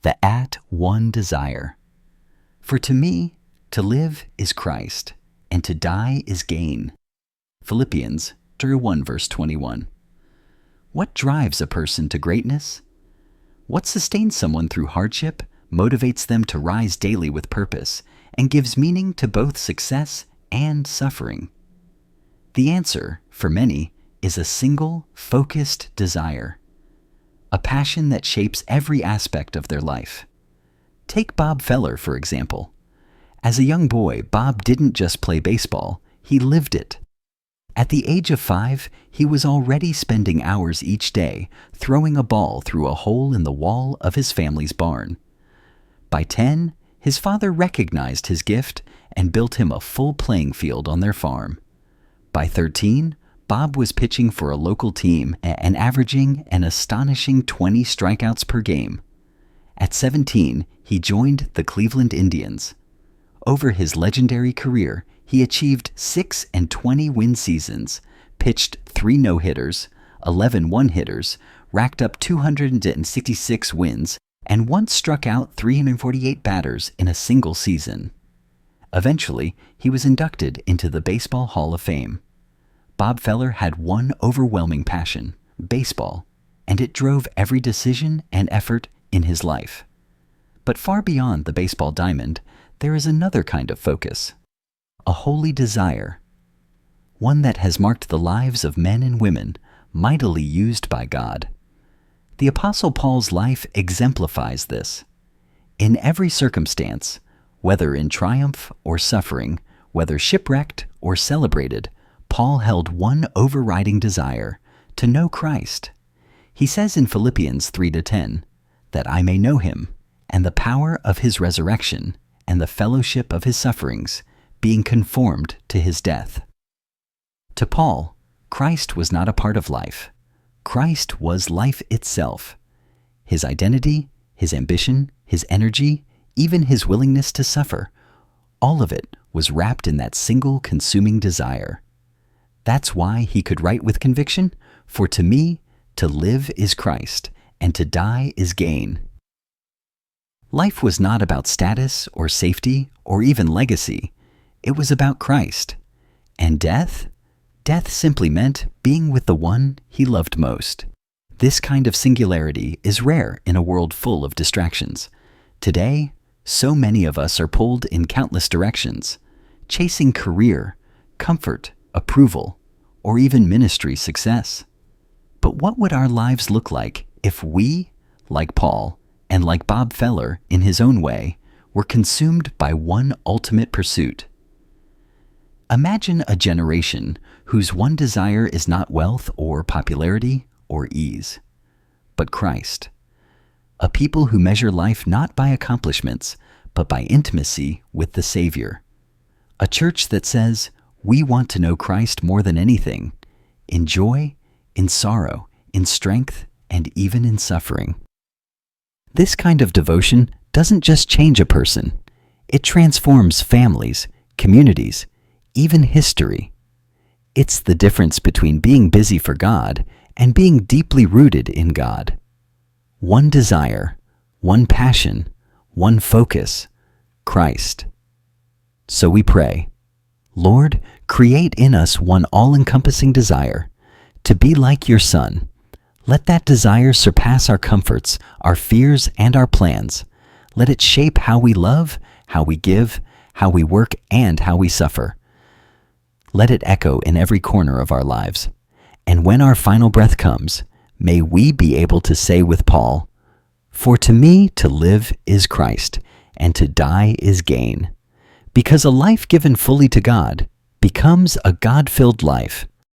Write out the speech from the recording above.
The one desire. For to me, to live is Christ, and to die is gain. Philippians 1 verse 21. What drives a person to greatness? What sustains someone through hardship, motivates them to rise daily with purpose, and gives meaning to both success and suffering? The answer, for many, is a single, focused desire. A passion that shapes every aspect of their life. Take Bob Feller, for example. As a young boy, Bob didn't just play baseball, he lived it. At the age of 5, he was already spending hours each day throwing a ball through a hole in the wall of his family's barn. By 10, his father recognized his gift and built him a full playing field on their farm. By 13, Bob was pitching for a local team and averaging an astonishing 20 strikeouts per game. At 17, he joined the Cleveland Indians. Over his legendary career, he achieved 6 and 20 win seasons, pitched 3 no-hitters, 11 one-hitters, racked up 266 wins, and once struck out 348 batters in a single season. Eventually, he was inducted into the Baseball Hall of Fame. Bob Feller had one overwhelming passion, baseball, and it drove every decision and effort in his life. But far beyond the baseball diamond, there is another kind of focus, a holy desire, one that has marked the lives of men and women mightily used by God. The Apostle Paul's life exemplifies this. In every circumstance, whether in triumph or suffering, whether shipwrecked or celebrated, Paul held one overriding desire, to know Christ. He says in Philippians 3-10, that I may know him, and the power of his resurrection, and the fellowship of his sufferings, being conformed to his death. To Paul, Christ was not a part of life. Christ was life itself. His identity, his ambition, his energy, even his willingness to suffer, all of it was wrapped in that single consuming desire. That's why he could write with conviction, for to me, to live is Christ, and to die is gain. Life was not about status or safety or even legacy. It was about Christ. And death? Death simply meant being with the one he loved most. This kind of singularity is rare in a world full of distractions. Today, so many of us are pulled in countless directions, chasing career, comfort, approval, or even ministry success. But what would our lives look like if we, like Paul, and like Bob Feller in his own way, were consumed by one ultimate pursuit? Imagine a generation whose one desire is not wealth or popularity or ease, but Christ. A people who measure life not by accomplishments, but by intimacy with the Savior. A church that says, we want to know Christ more than anything, in joy, in sorrow, in strength, and even in suffering. This kind of devotion doesn't just change a person. It transforms families, communities, even history. It's the difference between being busy for God and being deeply rooted in God. One desire, one passion, one focus, Christ. So we pray, Lord, create in us one all-encompassing desire to be like your Son. Let that desire surpass our comforts, our fears, and our plans. Let it shape how we love, how we give, how we work, and how we suffer. Let it echo in every corner of our lives. And when our final breath comes, may we be able to say with Paul, for to me to live is Christ, and to die is gain. Because a life given fully to God becomes a God-filled life.